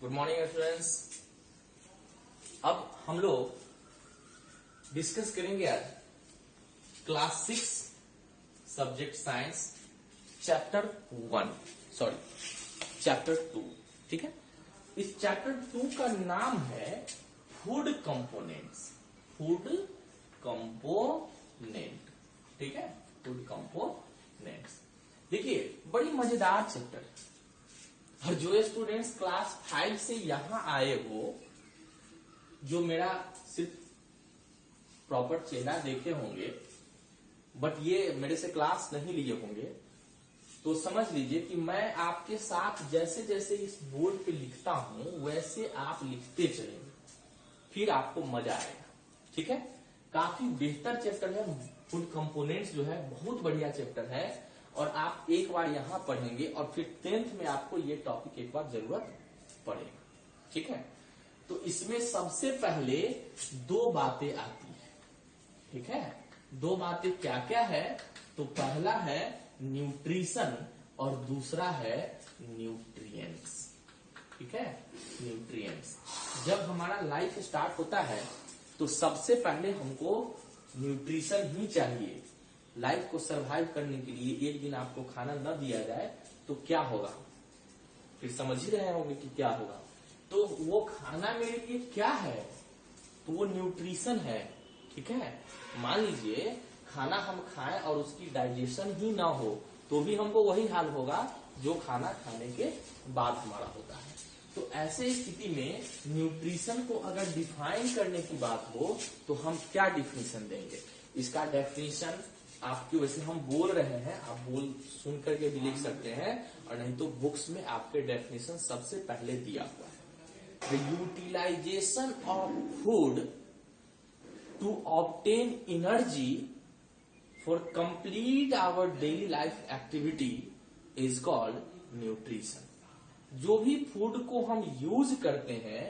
Good morning students. अब हम लोग डिस्कस करेंगे आज क्लास 6 सब्जेक्ट साइंस चैप्टर 2। ठीक है, इस चैप्टर 2 का नाम है फूड कंपोनेंट्स। ठीक है, फूड कंपोनेंट्स। देखिए बड़ी मजेदार चैप्टर है, और जो स्टूडेंट्स क्लास 5 से यहां आए हो, जो मेरा सिर्फ प्रॉपर चेहरा देखे होंगे बट ये मेरे से क्लास नहीं लिए होंगे, तो समझ लीजिए कि मैं आपके साथ जैसे जैसे इस बोर्ड पे लिखता हूं वैसे आप लिखते चलेंगे, फिर आपको मजा आएगा। ठीक है, काफी बेहतर चैप्टर है फूड कंपोनेंट्स, जो है बहुत बढ़िया चैप्टर है, और आप एक बार यहां पढ़ेंगे और फिर 10th में आपको ये टॉपिक एक बार जरूरत पड़ेगा। ठीक है, तो इसमें सबसे पहले दो बातें आती है। ठीक है, दो बातें क्या क्या है? तो पहला है न्यूट्रिशन और दूसरा है न्यूट्रिएंट्स। ठीक है, न्यूट्रिएंट्स। जब हमारा लाइफ स्टार्ट होता है तो सबसे पहले हमको न्यूट्रिशन ही चाहिए। लाइफ को सरवाइव करने के लिए एक दिन आपको खाना न दिया जाए तो क्या होगा, फिर समझ ही रहे होंगे कि क्या होगा। तो वो खाना मेरे लिए क्या है? तो वो न्यूट्रिशन है। ठीक है, मान लीजिए खाना हम खाएं और उसकी डाइजेशन ही ना हो तो भी हमको वही हाल होगा जो खाना खाने के बाद हमारा होता है। तो ऐसे स्थिति में न्यूट्रिशन को अगर डिफाइन करने की बात हो तो हम क्या डिफिनेशन देंगे? इसका डेफिनेशन आपकी, वैसे हम बोल रहे हैं, आप बोल सुन करके भी लिख सकते हैं, और नहीं तो बुक्स में आपके डेफिनेशन सबसे पहले दिया हुआ है। The utilisation of food to obtain energy for complete our daily life activity is called nutrition. जो भी फूड को हम यूज करते हैं,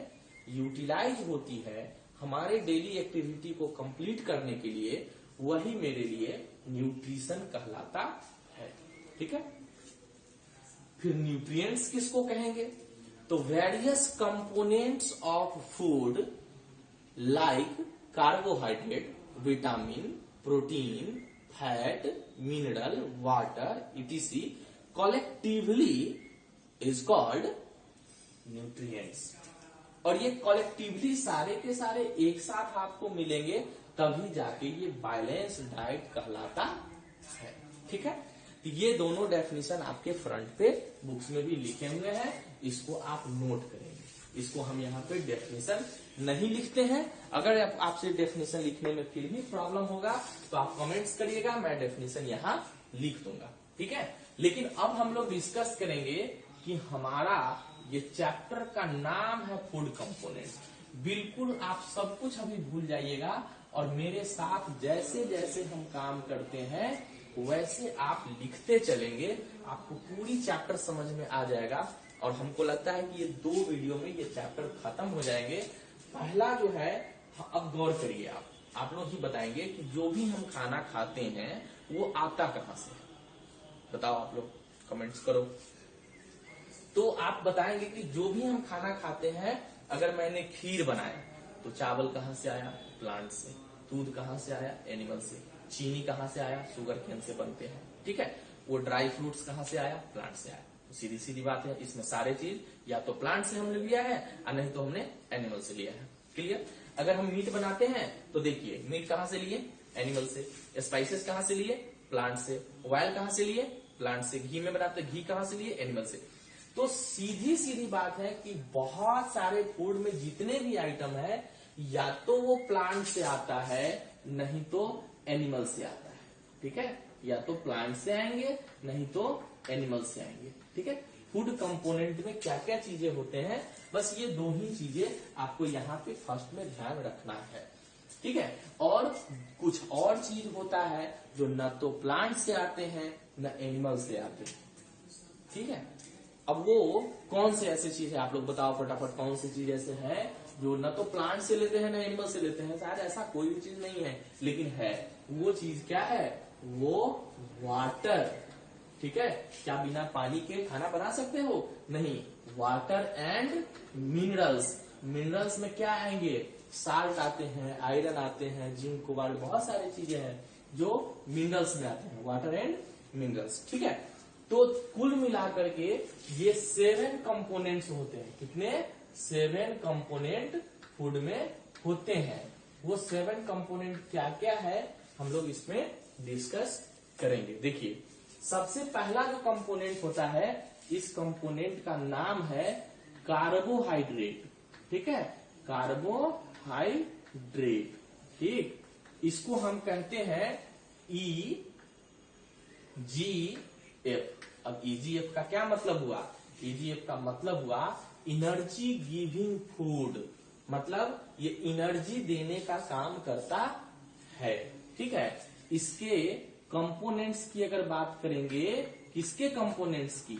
यूटिलाइज होती है हमारे डेली एक्टिविटी को कंप्लीट करने के लिए, वही मेरे लिए न्यूट्रिशन कहलाता है। ठीक है, फिर न्यूट्रिएंट्स किसको कहेंगे? तो various components of food like carbohydrate, vitamin, protein, fat, mineral, water etc. collectively is called nutrients. और ये कलेक्टिवली सारे के सारे एक साथ आपको मिलेंगे तभी जाके ये बैलेंस डाइट कहलाता है। ठीक है, तो ये दोनों डेफिनेशन आपके फ्रंट पे बुक्स में भी लिखे हुए हैं, इसको आप नोट करेंगे। इसको हम यहाँ पे डेफिनेशन नहीं लिखते हैं। अगर आपसे डेफिनेशन लिखने में फिर भी प्रॉब्लम होगा तो आप कमेंट्स करिएगा, मैं डेफिनेशन यहाँ लिख दूंगा। ठीक है, लेकिन अब हम लोग डिस्कस करेंगे कि हमारा ये चैप्टर का नाम है फूड कंपोनेंट्स। बिल्कुल आप सब कुछ अभी भूल जाइएगा और मेरे साथ जैसे जैसे हम काम करते हैं वैसे आप लिखते चलेंगे, आपको पूरी चैप्टर समझ में आ जाएगा। और हमको लगता है कि ये 2 वीडियो में ये चैप्टर खत्म हो जाएंगे। पहला जो है, अब गौर करिए, आप लोग ही बताएंगे कि जो भी हम खाना खाते हैं वो आता कहां से? बताओ, आप लोग कमेंट्स करो। तो आप बताएंगे कि जो भी हम खाना खाते हैं, अगर मैंने खीर बनाया तो चावल कहां से आया? प्लांट से। दूध कहां से आया? एनिमल से। चीनी कहां से आया? शुगर केन से बनते हैं। ठीक है, वो ड्राई फ्रूट्स कहां से आया? प्लांट से आया। तो सीधी सीधी बात है, इसमें सारे चीज या तो प्लांट से हमने लिया है और नहीं तो हमने एनिमल से लिया है। क्लियर? अगर हम मीट बनाते हैं तो देखिए, मीट कहां से लिए? एनिमल से। स्पाइसेस कहां से लिए? प्लांट से। ऑयल कहां से लिए? प्लांट से। घी में बनाते घी कहां से लिए? एनिमल से। तो सीधी सीधी बात है कि बहुत सारे फूड में जितने भी आइटम है, या तो वो प्लांट से आता है नहीं तो एनिमल से आता है। ठीक है, या तो प्लांट से आएंगे नहीं तो एनिमल से आएंगे। ठीक है, फूड कंपोनेंट में क्या क्या चीजें होते हैं, बस ये 2 ही चीजें आपको यहाँ पे फर्स्ट में ध्यान रखना है। ठीक है, और कुछ और चीज होता है जो न तो प्लांट से आते हैं न एनिमल से आते हैं। ठीक है, अब वो कौन से ऐसे चीज है, आप लोग बताओ फटाफट, कौन सी चीज ऐसे है जो न तो प्लांट से लेते हैं न एनिमल से लेते हैं? शायद ऐसा कोई भी चीज नहीं है, लेकिन है। वो चीज क्या है? वो वाटर। ठीक है, क्या बिना पानी के खाना बना सकते हो? नहीं। वाटर एंड मिनरल्स, मिनरल्स में क्या आएंगे? साल्ट आते हैं, आयरन आते हैं, जिंक, कोबाल्ट, बहुत सारी चीजें हैं जो मिनरल्स में आते हैं, वाटर एंड मिनरल्स। ठीक है, तो कुल मिलाकर के ये 7 कंपोनेंट्स होते हैं। कितने? 7 कंपोनेंट फूड में होते हैं। वो 7 कंपोनेंट क्या क्या है हम लोग इसमें डिस्कस करेंगे। देखिए, सबसे पहला जो कंपोनेंट होता है, इस कंपोनेंट का नाम है कार्बोहाइड्रेट। ठीक है, कार्बोहाइड्रेट। ठीक, इसको हम कहते हैं EGF। अब EGF का क्या मतलब हुआ? EGF का मतलब हुआ एनर्जी गिविंग फूड, मतलब ये एनर्जी देने का काम करता है। ठीक है, इसके कंपोनेंट्स की अगर बात करेंगे, किसके कंपोनेंट्स की?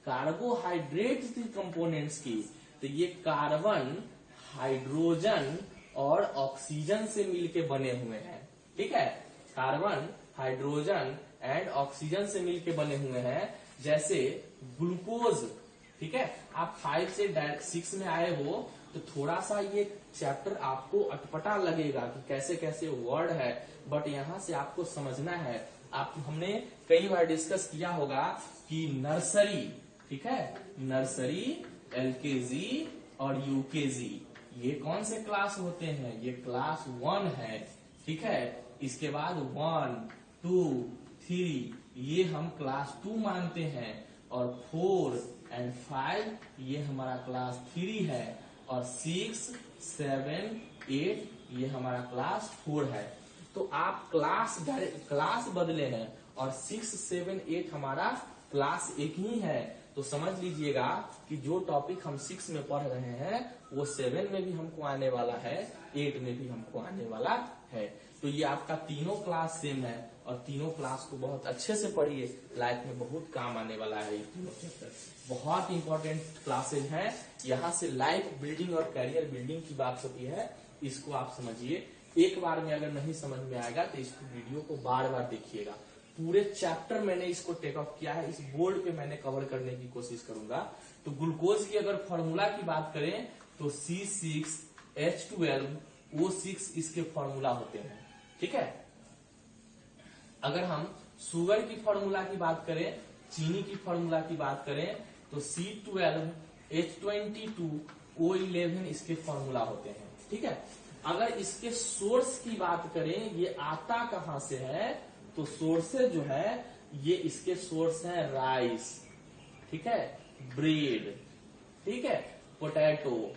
कार्बोहाइड्रेट्स की कंपोनेंट्स की। तो ये कार्बन, हाइड्रोजन और ऑक्सीजन से मिलके बने हुए हैं। ठीक है, कार्बन, हाइड्रोजन एंड ऑक्सीजन से मिलके बने हुए हैं। जैसे ग्लूकोज। ठीक है, आप 5 से 6 में आए हो तो थोड़ा सा ये चैप्टर आपको अटपटा लगेगा कि कैसे कैसे वर्ड है, बट यहाँ से आपको समझना है। हमने कई बार डिस्कस किया होगा कि नर्सरी, ठीक है, नर्सरी, LKG और UKG, ये कौन से क्लास होते हैं? ये क्लास 1 है। ठीक है, इसके बाद 1, 2, 3 ये हम क्लास 2 मानते हैं, और 4 एंड 5 ये हमारा क्लास 3 है, और 6, 7, 8 ये हमारा क्लास 4 है। तो आप क्लास बदले हैं, और 6, 7, 8 हमारा क्लास एक ही है। तो समझ लीजिएगा कि जो टॉपिक हम 6 में पढ़ रहे हैं वो 7 में भी हमको आने वाला है, 8 में भी हमको आने वाला है। तो ये आपका तीनों क्लास सेम है, और तीनों क्लास को बहुत अच्छे से पढ़िए, लाइफ में बहुत काम आने वाला है। ये तीनों चैप्टर बहुत इंपॉर्टेंट क्लासेज हैं। यहाँ से लाइफ बिल्डिंग और कैरियर बिल्डिंग की बात होती है, इसको आप समझिए। एक बार में अगर नहीं समझ में आएगा तो इस वीडियो को बार बार देखिएगा। पूरे चैप्टर मैंने इसको टेक ऑफ किया है, इस बोर्ड पे मैंने कवर करने की कोशिश करूंगा। तो ग्लूकोज की अगर फॉर्मूला की बात करें तो C6H12O6 इसके फॉर्मूला होते हैं। ठीक है, अगर हम शुगर की फॉर्मूला की बात करें, चीनी की फॉर्मूला की बात करें, तो C12H22O11 इसके फॉर्मूला होते हैं। ठीक है, अगर इसके सोर्स की बात करें, ये आता कहां से है, तो सोर्सेज जो है ये इसके सोर्स हैं राइस, ठीक है, ब्रेड, ठीक है, पोटैटो,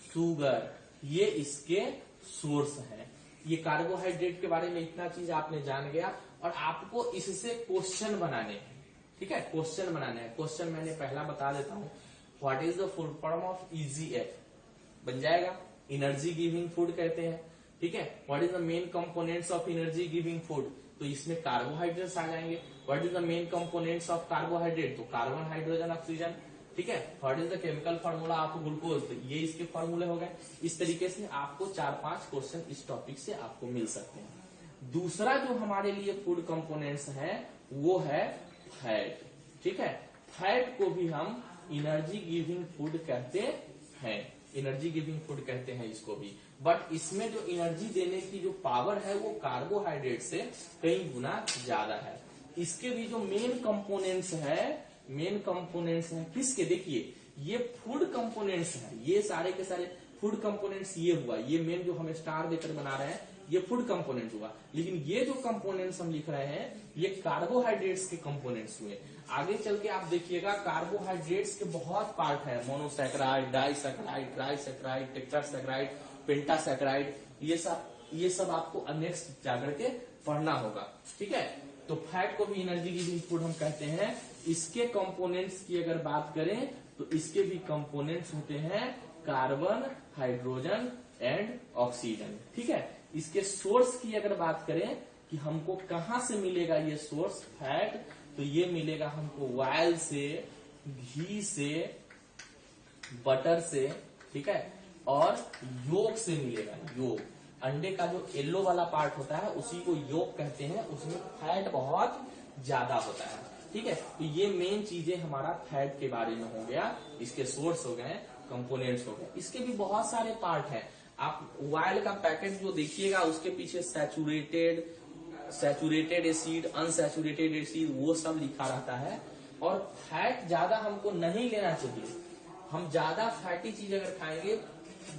शुगर, ये इसके सोर्स हैं। ये कार्बोहाइड्रेट के बारे में इतना चीज आपने जान गया, और आपको इससे क्वेश्चन बनाने हैं। ठीक है, क्वेश्चन बनाने हैं। क्वेश्चन मैंने पहला बता देता हूं, what is the full form of EGF? बन जाएगा, एनर्जी गिविंग फूड कहते हैं। ठीक है, what is the main components of energy giving food? तो इसमें कार्बोहाइड्रेट्स आ जाएंगे। What is the main components of carbohydrate? तो कार्बन, हाइड्रोजन, ऑक्सीजन। ठीक है, what is the chemical formula of glucose? तो ये इसके फॉर्मूले हो गए। इस तरीके से आपको 4-5 क्वेश्चन इस टॉपिक से आपको मिल सकते हैं। दूसरा जो हमारे लिए फूड कंपोनेंट्स है वो है फैट। ठीक है, फैट को भी हम एनर्जी गिविंग फूड कहते हैं, एनर्जी गिविंग फूड कहते हैं इसको भी। बट इसमें जो एनर्जी देने की जो पावर है वो कार्बोहाइड्रेट से कई गुना ज्यादा है। इसके भी जो मेन कंपोनेंट्स है किसके? देखिए, ये फूड कंपोनेंट्स हैं, ये सारे के सारे फूड कंपोनेंट्स। ये हुआ, ये मेन जो हम स्टार देकर बना रहे हैं ये फूड कंपोनेंट हुआ। लेकिन ये जो कंपोनेंट्स हम लिख रहे हैं ये कार्बोहाइड्रेट्स के कंपोनेंट्स हुए। आगे चल के आप देखिएगा कार्बोहाइड्रेट्स के बहुत पार्ट है, मोनोसैकेराइड, डाइसैकेराइड, ट्राइसैकेराइड, टेट्रासैकेराइड, पेंटासैकेराइड, ये सब आपको नेक्स्ट जाकर के पढ़ना होगा। ठीक है, तो फैट को भी एनर्जी गिविंग फूड हम कहते हैं। इसके कंपोनेंट्स की अगर बात करें तो इसके भी कंपोनेंट्स होते हैं कार्बन, हाइड्रोजन एंड ऑक्सीजन। ठीक है, इसके सोर्स की अगर बात करें कि हमको कहां से मिलेगा ये सोर्स फैट, तो ये मिलेगा हमको ऑयल से, घी से, बटर से, ठीक है, और योग से मिलेगा। योग अंडे का जो येलो वाला पार्ट होता है उसी को योक कहते हैं, उसमें फैट बहुत ज्यादा होता है। ठीक है, तो ये मेन चीजें हमारा फैट के बारे में हो गया, इसके सोर्स हो गए, कंपोनेंट्स हो गए। इसके भी बहुत सारे पार्ट हैं। आप ऑयल का पैकेट जो देखिएगा उसके पीछे सैचुरेटेड एसिड, अनसैचुरेटेड एसिड, वो सब लिखा रहता है। और फैट ज्यादा हमको नहीं लेना चाहिए। हम ज्यादा फैटी चीज अगर खाएंगे,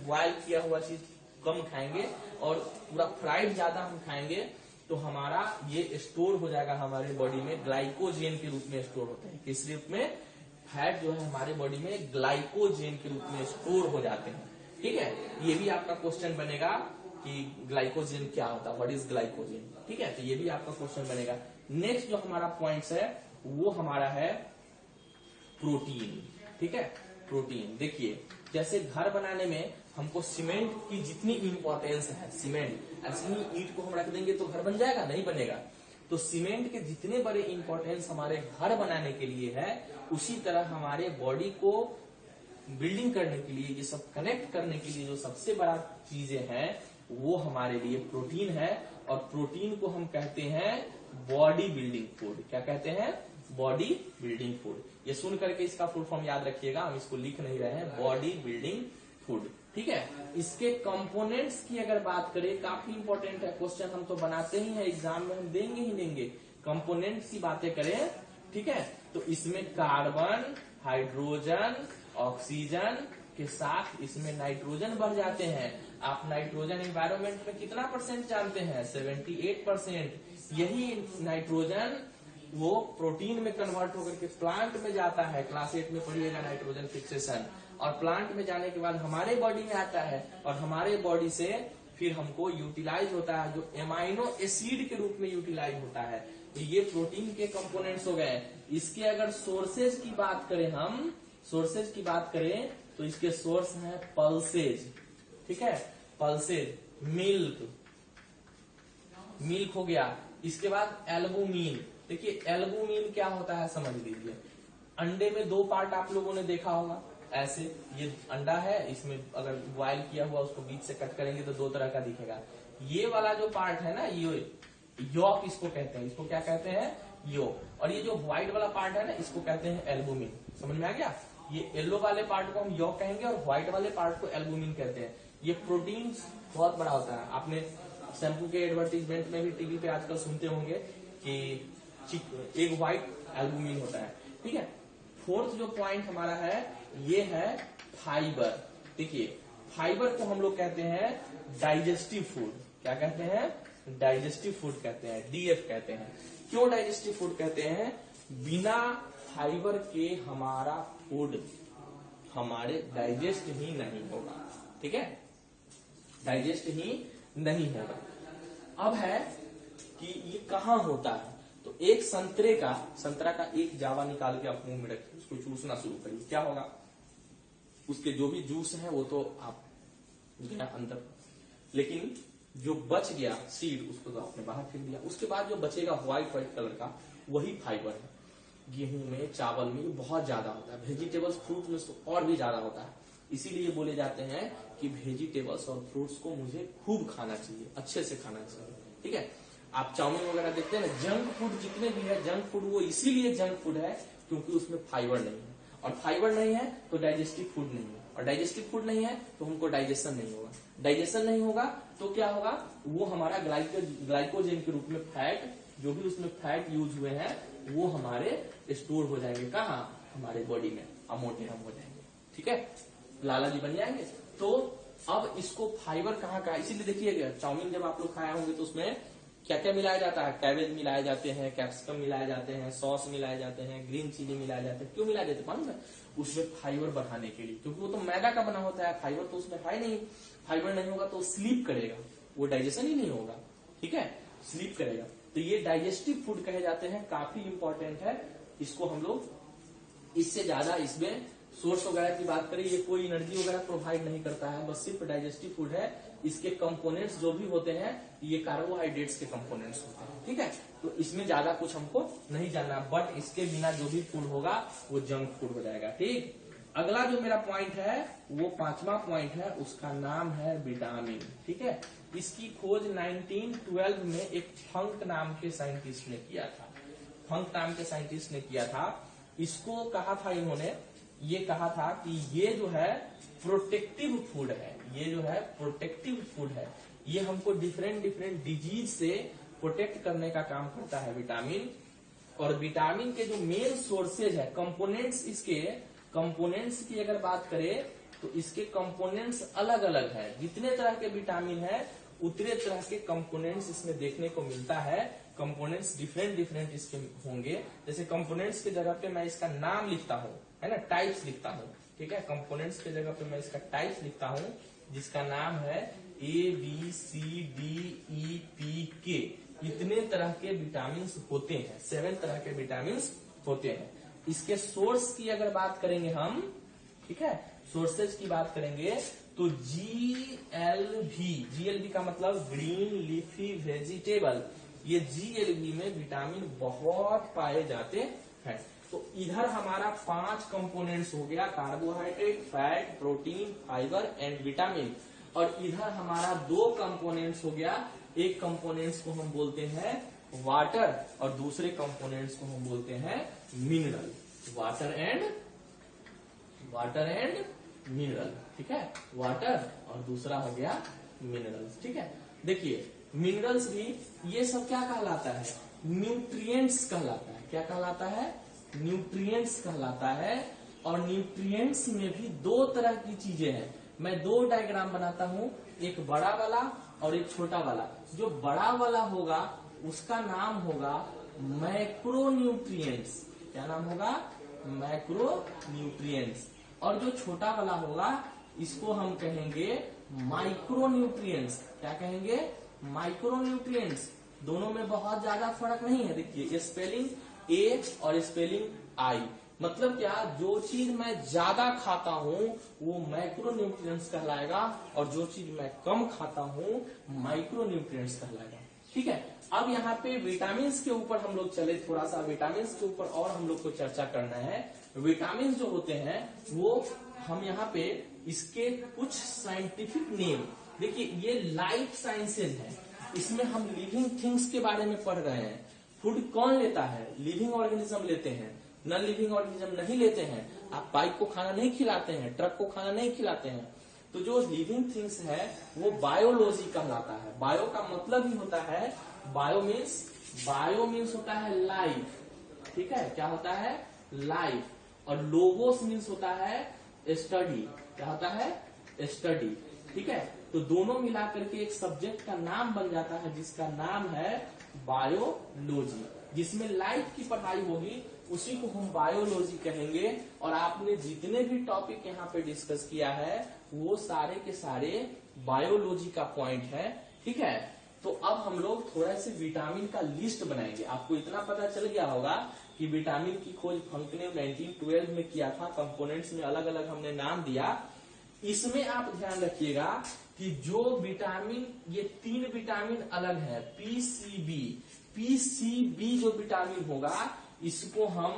बॉयल किया हुआ चीज कम खाएंगे और पूरा फ्राइड ज्यादा हम खाएंगे तो हमारा ये स्टोर हो जाएगा हमारे बॉडी में, ग्लाइकोजेन के रूप में स्टोर होते हैं। किस रूप में? फैट जो है हमारे बॉडी में ग्लाइकोजेन के रूप में स्टोर हो जाते हैं। ठीक है, ये भी आपका क्वेश्चन बनेगा कि ग्लाइकोजेन क्या होता है, व्हाट इज ग्लाइकोजेन। ठीक है, तो ये भी आपका क्वेश्चन बनेगा। नेक्स्ट जो हमारा पॉइंट्स है वो हमारा है प्रोटीन। ठीक है, प्रोटीन देखिए, जैसे घर बनाने में हमको सीमेंट की जितनी इंपॉर्टेंस है, सीमेंट ऐसे ही ईंट को हम रख देंगे तो घर बन जाएगा? नहीं बनेगा। तो सीमेंट के जितने बड़े इंपॉर्टेंस हमारे घर बनाने के लिए है, उसी तरह हमारे बॉडी को बिल्डिंग करने के लिए, ये सब कनेक्ट करने के लिए जो सबसे बड़ा चीजें हैं वो हमारे लिए प्रोटीन है। और प्रोटीन को हम कहते हैं बॉडी बिल्डिंग फूड। क्या कहते हैं? Body building food. ये सुन करके इसका फुल फॉर्म याद रखिएगा, हम इसको लिख नहीं रहे हैं, बॉडी बिल्डिंग फूड। ठीक है, इसके कंपोनेंट्स की अगर बात करें, काफी इंपॉर्टेंट है क्वेश्चन, हम तो बनाते ही हैं, एग्जाम में हम देंगे ही देंगे। कंपोनेंट्स की बातें करें, ठीक है, तो इसमें कार्बन, हाइड्रोजन, ऑक्सीजन के साथ इसमें नाइट्रोजन बढ़ जाते हैं। आप नाइट्रोजन एनवायरमेंट में कितना % जानते हैं? 78%। यही नाइट्रोजन वो प्रोटीन में कन्वर्ट होकर के प्लांट में जाता है। क्लास 8 में पढ़िएगा नाइट्रोजन फिक्सेशन। और प्लांट में जाने के बाद हमारे बॉडी में आता है और हमारे बॉडी से फिर हमको यूटिलाइज होता है, जो एमाइनो एसिड के रूप में यूटिलाइज होता है। तो ये प्रोटीन के कंपोनेंट्स हो गए। इसके अगर सोर्सेज की बात करें, हम सोर्सेज की बात करें तो इसके सोर्स हैं पल्सेज। ठीक है, पल्सेज, मिल्क हो गया। इसके बाद एल्बुमिन। देखिए एल्बुमिन क्या होता है समझ लीजिए। अंडे में 2 पार्ट आप लोगों ने देखा होगा, ऐसे ये अंडा है, इसमें अगर बॉयल किया हुआ उसको बीच से कट करेंगे तो 2 तरह का दिखेगा। ये वाला जो पार्ट है ना, ये यॉक इसको कहते हैं। इसको क्या कहते हैं? यॉक। और ये जो व्हाइट वाला पार्ट है ना, इसको कहते हैं एल्बुमिन। समझ में आ गया? ये येलो वाले पार्ट को हम यॉक कहेंगे और व्हाइट वाले पार्ट को एल्बुमिन कहते हैं। ये प्रोटीन बहुत बड़ा होता है। आपने शैम्पू के एडवर्टीजमेंट में भी टीवी पे आजकल सुनते होंगे कि एक व्हाइट एल्बुमिन होता है। ठीक है, फोर्थ जो पॉइंट हमारा है ये है फाइबर। देखिए फाइबर को हम लोग कहते हैं डाइजेस्टिव फूड। क्या कहते हैं? डाइजेस्टिव फूड कहते हैं, डीएफ कहते हैं। क्यों डाइजेस्टिव फूड कहते हैं? बिना फाइबर के हमारा फूड हमारे डाइजेस्ट ही नहीं होगा। ठीक है, डाइजेस्ट ही नहीं होगा। अब है कि ये कहाँ होता है, तो एक संतरा का एक जावा निकाल के आप मुंह में रखिए, उसको चूसना शुरू करिए। क्या होगा? उसके जो भी जूस है वो तो आप गया अंदर, लेकिन जो बच गया सीड उसको तो आपने बाहर फेंक दिया। उसके बाद जो बचेगा व्हाइट कलर का, वही फाइबर है। गेहूं में, चावल में बहुत ज्यादा होता है। वेजिटेबल्स, फ्रूट में तो और भी ज्यादा होता है। इसीलिए बोले जाते हैं कि वेजिटेबल्स और फ्रूट्स को मुझे खूब खाना चाहिए, अच्छे से खाना चाहिए। ठीक है, आप चाउमीन वगैरह देखते हैं ना, जंक फूड जितने भी है, जंक फूड वो इसीलिए जंक फूड है क्योंकि उसमें फाइबर नहीं है। और फाइबर नहीं है तो डाइजेस्टिव फूड नहीं है, और डाइजेस्टिव फूड नहीं है तो हमको डाइजेशन नहीं होगा। डाइजेशन नहीं होगा तो क्या होगा? वो हमारा ग्लाइकोजेन के रूप में फैट, जो भी उसमें फैट यूज हुए हैं वो हमारे स्टोर हो जाएंगे। कहाँ? हमारे बॉडी में, मोटे हम हो जाएंगे। ठीक है, लाला जी बन जाएंगे। तो अब इसको फाइबर कहाँ का? इसीलिए देखिएगा चाउमीन जब आप लोग खाए होंगे तो उसमें क्या क्या मिलाया जाता है? कैबेज मिलाए जाते हैं, कैप्सिकम मिलाए जाते हैं, सॉस मिलाए जाते हैं, ग्रीन चिली मिलाए जाते हैं। क्यों मिलाए जाते हैं मालूम है? उसमें फाइबर बढ़ाने के लिए, क्योंकि वो तो मैदा का बना होता है, फाइबर तो उसमें है नहीं। फाइबर नहीं होगा तो स्लीप करेगा, वो डाइजेशन ही नहीं होगा। ठीक है, स्लीप करेगा। तो ये डाइजेस्टिव फूड कहे जाते हैं, काफी इंपॉर्टेंट है। इसको हम लोग इससे ज्यादा इसमें सोर्स वगैरह की बात करें, ये कोई एनर्जी वगैरह प्रोवाइड नहीं करता है, बस सिर्फ डाइजेस्टिव फूड है। इसके कंपोनेंट्स जो भी होते हैं ये कार्बोहाइड्रेट्स के कंपोनेंट्स होते हैं। ठीक है, तो इसमें ज्यादा कुछ हमको नहीं जानना, बट इसके बिना जो भी फूड होगा वो जंक फूड हो जाएगा। ठीक, अगला जो मेरा पॉइंट है वो 5वां पॉइंट है, उसका नाम है विटामिन। ठीक है, इसकी खोज 1912 में एक फंक नाम के साइंटिस्ट ने किया था। फंक नाम के साइंटिस्ट ने किया था। इसको कहा था इन्होंने, ये कहा था कि ये जो है प्रोटेक्टिव फूड है, ये जो है प्रोटेक्टिव फूड है, ये हमको डिफरेंट डिफरेंट डिजीज से प्रोटेक्ट करने का काम करता है विटामिन। और विटामिन के जो मेन सोर्सेज है, कंपोनेंट्स, इसके कंपोनेंट्स की अगर बात करें तो इसके कंपोनेंट्स अलग अलग है। जितने तरह के विटामिन है उतने तरह के कंपोनेंट्स इसमें देखने को मिलता है। कंपोनेंट्स डिफरेंट डिफरेंट इसके होंगे। जैसे कंपोनेंट्स की जगह पे मैं इसका नाम लिखता हूँ, है ना, टाइप्स लिखता हूँ, ठीक है। कंपोनेंट्स की जगह पे मैं इसका टाइप्स लिखता हूँ, जिसका नाम है ABCDEPK। इतने तरह के विटामिन होते हैं, 7 तरह के विटामिन होते हैं। इसके सोर्स की अगर बात करेंगे हम, ठीक है, सोर्सेज की बात करेंगे तो GLB का मतलब ग्रीन लीफी वेजिटेबल, ये GLB में विटामिन बहुत पाए जाते हैं। तो इधर हमारा 5 कंपोनेंट्स हो गया, carbohydrate, fat, protein, fibre and vitamin. और इधर हमारा 2 कंपोनेंट्स हो गया। एक कंपोनेंट्स को हम बोलते हैं वाटर और दूसरे कंपोनेंट्स को हम बोलते हैं मिनरल। वाटर एंड मिनरल, ठीक है, वाटर और दूसरा हो गया मिनरल्स, ठीक है। देखिए मिनरल्स भी ये सब क्या कहलाता है, न्यूट्रिएंट्स कहलाता है। क्या कहलाता है, न्यूट्रिएंट्स कहलाता है। और न्यूट्रिएंट्स में भी 2 तरह की चीजें हैं। मैं 2 डायग्राम बनाता हूं, एक बड़ा वाला और एक छोटा वाला। जो बड़ा वाला होगा उसका नाम होगा मैक्रो न्यूट्रिएंट्स। क्या नाम होगा, मैक्रो न्यूट्रिएंट्स। और जो छोटा वाला होगा इसको हम कहेंगे माइक्रो न्यूट्रिएंट्स। क्या कहेंगे, माइक्रो न्यूट्रिएंट्स। दोनों में बहुत ज्यादा फर्क नहीं है। देखिए स्पेलिंग A और स्पेलिंग I, मतलब क्या, जो चीज मैं ज्यादा खाता हूँ वो मैक्रो न्यूट्रिएंट्स कहलाएगा और जो चीज मैं कम खाता हूँ माइक्रो न्यूट्रिएंट्स कहलाएगा, ठीक है। अब यहाँ पे विटामिन के ऊपर हम लोग चले, थोड़ा सा विटामिन के ऊपर और हम लोग को चर्चा करना है। विटामिन जो होते हैं वो हम यहाँ पे इसके कुछ साइंटिफिक नेम, देखिए ये लाइफ साइंसेज है, इसमें हम लिविंग थिंग्स के बारे में पढ़ रहे हैं। फूड कौन लेता है, लिविंग ऑर्गेनिज्म लेते हैं, नॉन लिविंग ऑर्गेनिज्म नहीं लेते हैं। आप बाइक को खाना नहीं खिलाते हैं, ट्रक को खाना नहीं खिलाते हैं। तो जो लिविंग थिंग्स है वो बायोलॉजी कहलाता है। बायो का मतलब ही होता है, बायो मीन्स होता है लाइफ, ठीक है, क्या होता है, लाइफ। और लोगोस मीन्स होता है स्टडी, क्या होता है, स्टडी, ठीक है। तो दोनों मिलाकर के एक सब्जेक्ट का नाम बन जाता है जिसका नाम है बायोलॉजी। जिसमें लाइफ की पढ़ाई होगी उसी को हम बायोलॉजी कहेंगे। और आपने जितने भी टॉपिक यहाँ पे डिस्कस किया है वो सारे के सारे बायोलॉजी का पॉइंट है, ठीक है। तो अब हम लोग थोड़ा से विटामिन का लिस्ट बनाएंगे। आपको इतना पता चल गया होगा कि विटामिन की खोज फंक ने 1912 में किया था। कंपोनेंट्स में अलग अलग हमने नाम दिया। इसमें आप ध्यान रखिएगा कि जो विटामिन, ये 3 विटामिन अलग है, पीसीबी जो विटामिन होगा इसको हम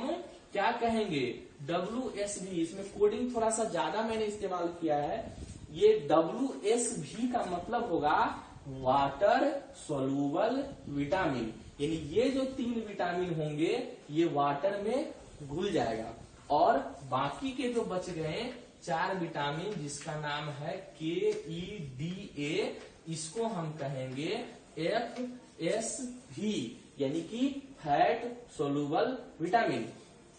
क्या कहेंगे, WSB। इसमें कोडिंग थोड़ा सा ज्यादा मैंने इस्तेमाल किया है। ये WSB का मतलब होगा वाटर सोलूबल विटामिन, यानी ये जो 3 विटामिन होंगे ये वाटर में घुल जाएगा। और बाकी के जो बच गए 4 विटामिन जिसका नाम है KEDA, इसको हम कहेंगे FSV, यानी कि फैट सोलूबल विटामिन,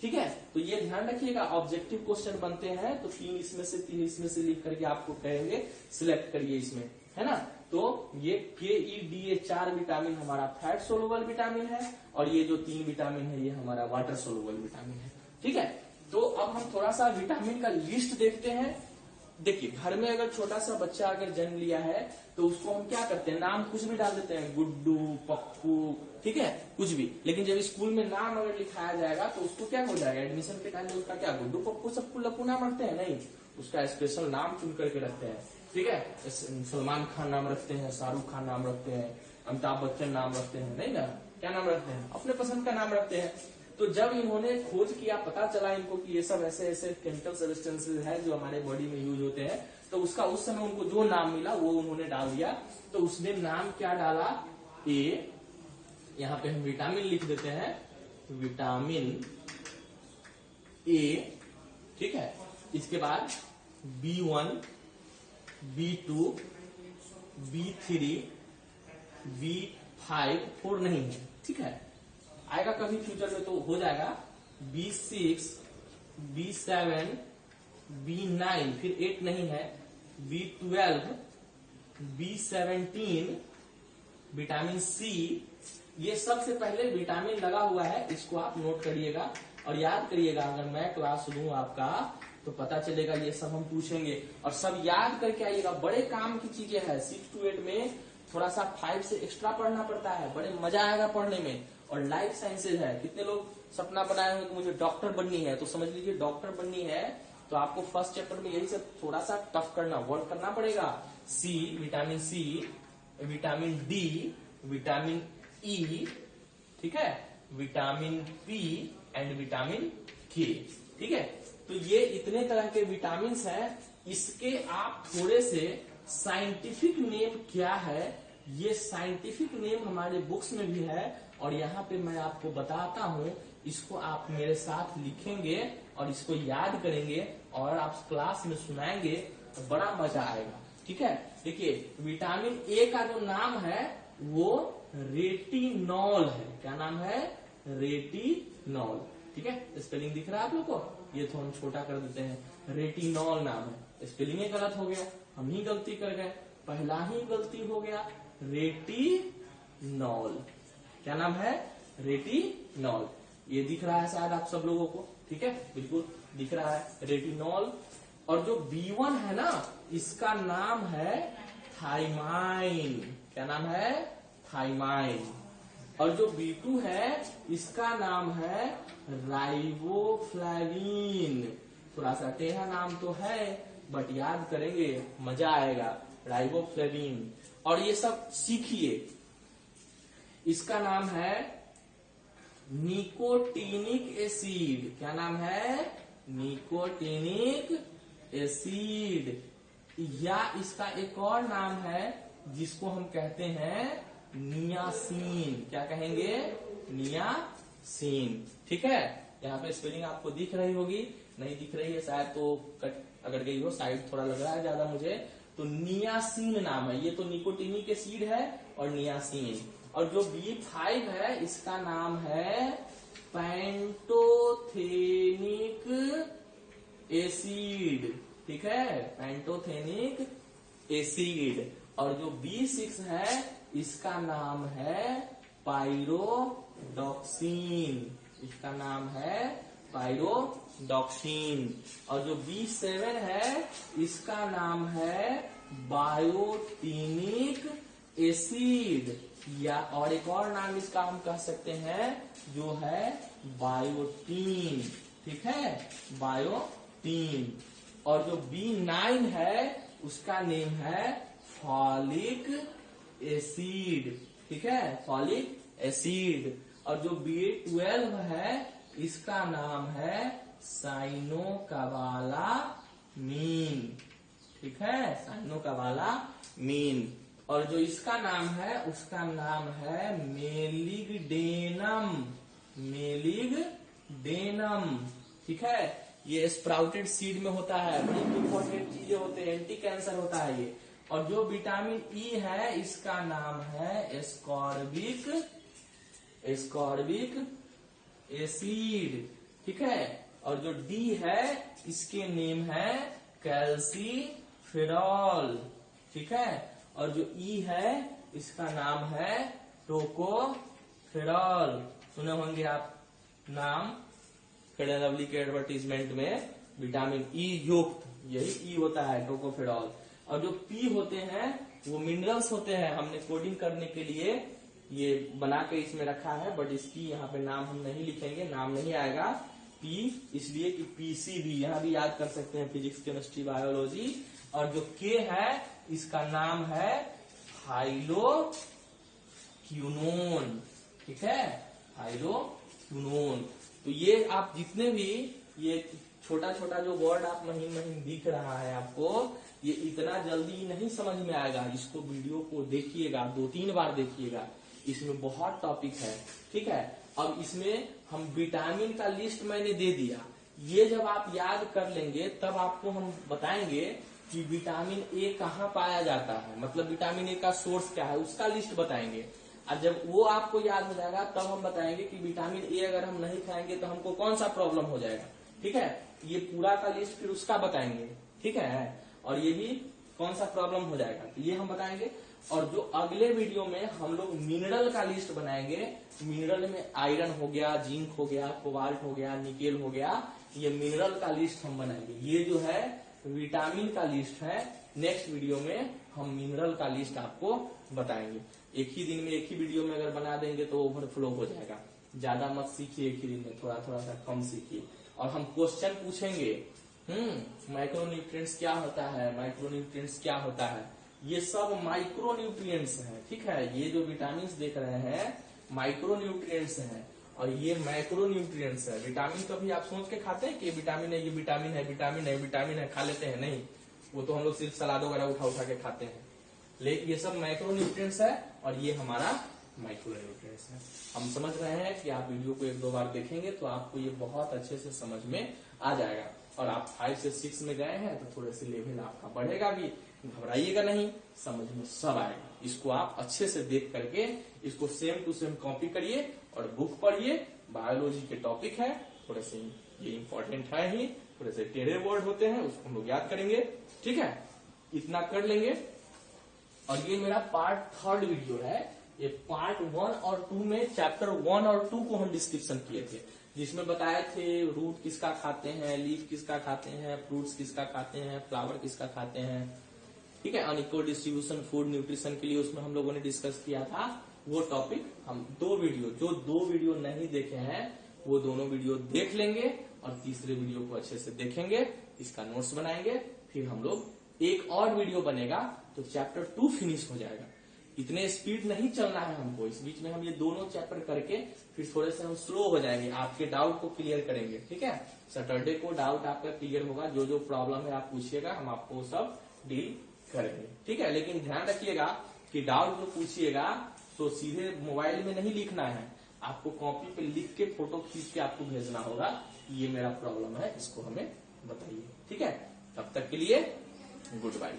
ठीक है। तो ये ध्यान रखिएगा, ऑब्जेक्टिव क्वेश्चन बनते हैं तो 3 इसमें से लिख करके आपको कहेंगे सिलेक्ट करिए इसमें, है ना। तो ये KEDA 4 विटामिन हमारा फैट सोलूबल विटामिन है और ये जो 3 विटामिन है ये हमारा वाटर सोलूबल विटामिन है, ठीक है। तो अब हम थोड़ा सा विटामिन का लिस्ट देखते हैं। देखिए घर में अगर छोटा सा बच्चा अगर जन्म लिया है तो उसको हम क्या करते हैं, नाम कुछ भी डाल देते हैं, गुड्डू, पप्पू, ठीक है, कुछ भी। लेकिन जब स्कूल में नाम अगर लिखाया जाएगा तो उसको क्या हो जाएगा, एडमिशन के टाइम में उसका क्या गुड्डू पप्पू सबको लप्पू नाम रखते हैं, नहीं, उसका स्पेशल नाम चुन करके रखते हैं, ठीक है। सलमान खान नाम रखते हैं, शाहरुख खान नाम रखते हैं, अमिताभ बच्चन नाम रखते हैं, नहीं ना, क्या नाम रखते हैं, अपने पसंद का नाम रखते हैं। तो जब इन्होंने खोज किया, पता चला इनको कि ये सब ऐसे ऐसे केमिकल सब्सटेंसेस हैं जो हमारे बॉडी में यूज होते हैं, तो उसका उस समय उनको जो नाम मिला वो उन्होंने डाल दिया। तो उसने नाम क्या डाला, ए, यहां पे हम विटामिन लिख देते हैं, विटामिन ए, ठीक है। इसके बाद B1, B2, B3, B5, 4 नहीं है, ठीक है, आएगा कभी फ्यूचर में तो हो जाएगा, B6, B7, B9, फिर 8 नहीं है, B12, B17, विटामिन सी। ये सबसे पहले विटामिन लगा हुआ है, इसको आप नोट करिएगा और याद करिएगा। अगर मैं क्लास लूं आपका तो पता चलेगा, ये सब हम पूछेंगे और सब याद करके आइएगा। बड़े काम की चीजें हैं, 6 to 8 में थोड़ा सा 5 से एक्स्ट्रा पढ़ना पड़ता है, बड़े मजा आएगा पढ़ने में। और लाइफ साइंसेज है, कितने लोग सपना बनाए हुए कि मुझे डॉक्टर बननी है, तो समझ लीजिए डॉक्टर बननी है तो आपको फर्स्ट चैप्टर में यही सब थोड़ा सा टफ करना, वर्क करना पड़ेगा। C, vitamin C, vitamin D, vitamin E, ठीक है, विटामिन पी एंड विटामिन के, ठीक है। तो ये इतने तरह के विटामिन हैं, इसके आप थोड़े से साइंटिफिक नेम क्या है, ये साइंटिफिक नेम हमारे बुक्स में भी है और यहाँ पे मैं आपको बताता हूँ। इसको आप मेरे साथ लिखेंगे और इसको याद करेंगे और आप क्लास में सुनाएंगे तो बड़ा मजा आएगा, ठीक है। देखिए विटामिन ए का जो नाम है वो रेटिनॉल है। क्या नाम है? रेटिनॉल, ठीक है। स्पेलिंग दिख रहा है आप लोग को? ये तो हम छोटा कर देते हैं, रेटिनॉल नाम है। स्पेलिंग ही गलत हो गया, हम ही गलती कर गए, पहला ही गलती हो गया, रेटिनॉल। क्या नाम है? रेटिनॉल। ये दिख रहा है शायद आप सब लोगों को, ठीक है, बिल्कुल दिख रहा है रेटिनॉल। और जो B1 है ना, इसका नाम है थाइमाइन। क्या नाम है? थाइमाइन। और जो B2 है इसका नाम है राइबोफ्लाविन। थोड़ा सा टेढ़ा नाम तो है बट याद करेंगे मजा आएगा, राइबोफ्लाविन। और ये सब सीखिए। इसका नाम है निकोटीनिक एसिड। क्या नाम है? Nicotinic acid. या इसका एक और नाम है जिसको हम कहते हैं नियासिन। क्या कहेंगे? नियासिन, ठीक है। यहाँ पे स्पेलिंग आपको दिख रही होगी, नहीं दिख रही है शायद तो कट अगर गई हो, साइड थोड़ा लग रहा है ज्यादा मुझे। तो नियासिन नाम है, ये तो निकोटीनिक एसिड है और नियासिन। और जो B5 है इसका नाम है पैंटोथेनिक एसिड, ठीक है, पैंटोथेनिक एसिड। और जो B6 है इसका नाम है पायरोडॉक्सिन। इसका नाम है पायरोडॉक्सिन। और जो B7 है इसका नाम है बायोटिनिक एसिड। या और एक और नाम इसका हम कह सकते हैं जो है बायोटीन, ठीक है, बायोटीन। और जो B9 है उसका नेम है फॉलिक एसिड, ठीक है, फॉलिक एसिड। और जो B12 है इसका नाम है साइनोकाबालामीन, ठीक है, साइनोकाबालामीन। और जो इसका नाम है उसका नाम है मेलिगडेनम, मेलिगडेनम, ठीक है। ये स्प्राउटेड सीड में होता है, बड़ी इंपॉर्टेंट चीजें होते हैं, एंटी कैंसर होता है ये। और जो विटामिन ई है इसका नाम है एस्कॉर्बिक एसिड, ठीक है। और जो डी है इसके नेम है कैल्सीफेरॉल, ठीक है। और जो ई है इसका नाम है टोकोफेरॉल। सुने होंगे आप नाम फेयर एंड लवली के एडवर्टीजमेंट में, विटामिन ई युक्त यही ई होता है, टोकोफेरॉल। और जो पी होते हैं वो मिनरल्स होते हैं, हमने कोडिंग करने के लिए ये बना के इसमें रखा है, बट इसकी यहाँ पे नाम हम नहीं लिखेंगे, नाम नहीं आएगा पी, इसलिए कि पीसीबी यहाँ भी याद कर सकते हैं, फिजिक्स केमिस्ट्री बायोलॉजी। और जो के है इसका नाम है हाइलोक्विनोन, ठीक है, हाइलोक्विनोन। तो ये आप जितने भी ये छोटा छोटा जो वर्ड आप महीन महीन दिख रहा है आपको, ये इतना जल्दी नहीं समझ में आएगा, इसको वीडियो को देखिएगा, 2-3 बार देखिएगा, इसमें बहुत टॉपिक है, ठीक है। अब इसमें हम विटामिन का लिस्ट मैंने दे दिया, ये जब आप याद कर लेंगे तब आपको हम बताएंगे कि विटामिन ए कहाँ पाया जाता है, मतलब विटामिन ए का सोर्स क्या है, उसका लिस्ट बताएंगे। और जब वो आपको याद हो जाएगा तब हम बताएंगे कि विटामिन ए अगर हम नहीं खाएंगे तो हमको कौन सा प्रॉब्लम हो जाएगा, ठीक है। ये पूरा का लिस्ट फिर उसका बताएंगे, ठीक है। और ये भी कौन सा प्रॉब्लम हो जाएगा तो ये हम बताएंगे। और जो अगले वीडियो में हम लोग मिनरल का लिस्ट बनाएंगे, मिनरल में आयरन हो गया, जिंक हो गया, कोबाल्ट हो गया, निकेल हो गया, ये मिनरल का लिस्ट हम बनाएंगे। ये जो है विटामिन का लिस्ट है, नेक्स्ट वीडियो में हम मिनरल का लिस्ट आपको बताएंगे। एक ही दिन में एक ही वीडियो में अगर बना देंगे तो ओवरफ्लो हो जाएगा, ज्यादा मत सीखिए, एक ही दिन में थोड़ा थोड़ा सा कम सीखिए। और हम क्वेश्चन पूछेंगे, माइक्रोन्यूट्रिएंट्स क्या होता है, माइक्रोन्यूट्रिएंट्स क्या होता है, ये सब माइक्रोन्यूट्रिएंट्स हैं, ठीक है। ये जो विटामिन देख रहे हैं माइक्रोन्यूट्रिएंट्स हैं और ये मैक्रोन्यूट्रिएंट्स है। विटामिन कभी आप सोच के खाते हैं कि विटामिन है, ये विटामिन है, विटामिन है, विटामिन है, खा लेते हैं? नहीं, वो तो हम लोग सिर्फ सलाद वगैरह उठा उठा के खाते हैं। लेकिन ये सब मैक्रोन्यूट्रिएंट्स है और ये हमारा माइक्रोन्यूट्रिएंट्स है। हम समझ रहे हैं कि आप वीडियो को 1-2 बार देखेंगे तो आपको ये बहुत अच्छे से समझ में आ जाएगा। और आप 5 से 6 में गए हैं तो थोड़े से लेवल आपका बढ़ेगा भी, घबराइएगा नहीं, समझ में सब आएगा। इसको आप अच्छे से देख करके इसको सेम टू सेम कॉपी करिए और बुक पढ़िए। बायोलॉजी के टॉपिक है, थोड़े से ये इंपॉर्टेंट है ही, थोड़े से टेढ़े वर्ड होते हैं, उसको हम लोग याद करेंगे, ठीक है। इतना कर लेंगे। और ये मेरा पार्ट 3rd वीडियो है। ये पार्ट 1 और 2 में चैप्टर 1 और 2 को हम डिस्क्रिप्शन किए थे, जिसमें बताए थे रूट किसका खाते हैं, लीफ किसका खाते हैं, फ्रूट्स किसका खाते हैं, फ्लावर किसका खाते हैं, ठीक है। अनइक्वल डिस्ट्रीब्यूशन फूड न्यूट्रिशन के लिए उसमें हम लोगों ने डिस्कस किया था। वो टॉपिक हम 2 वीडियो, जो 2 वीडियो नहीं देखे हैं वो दोनों वीडियो देख लेंगे और तीसरे वीडियो को अच्छे से देखेंगे, इसका नोट्स बनाएंगे। फिर हम लोग एक और वीडियो बनेगा तो चैप्टर 2 फिनिश हो जाएगा। इतने स्पीड नहीं चलना है हमको, इस बीच में हम ये दोनों चैप्टर करके फिर थोड़े से हम स्लो हो जाएंगे, आपके डाउट को क्लियर करेंगे, ठीक है। सैटरडे को डाउट आपका क्लियर होगा, जो जो प्रॉब्लम है आप पूछिएगा, हम आपको सब डील करेंगे, ठीक है। लेकिन ध्यान रखिएगा कि डाउट जो पूछिएगा तो सीधे मोबाइल में नहीं लिखना है, आपको कॉपी पे लिख के फोटो खींच के आपको भेजना होगा, ये मेरा प्रॉब्लम है, इसको हमें बताइए, ठीक है। तब तक के लिए गुड बाय।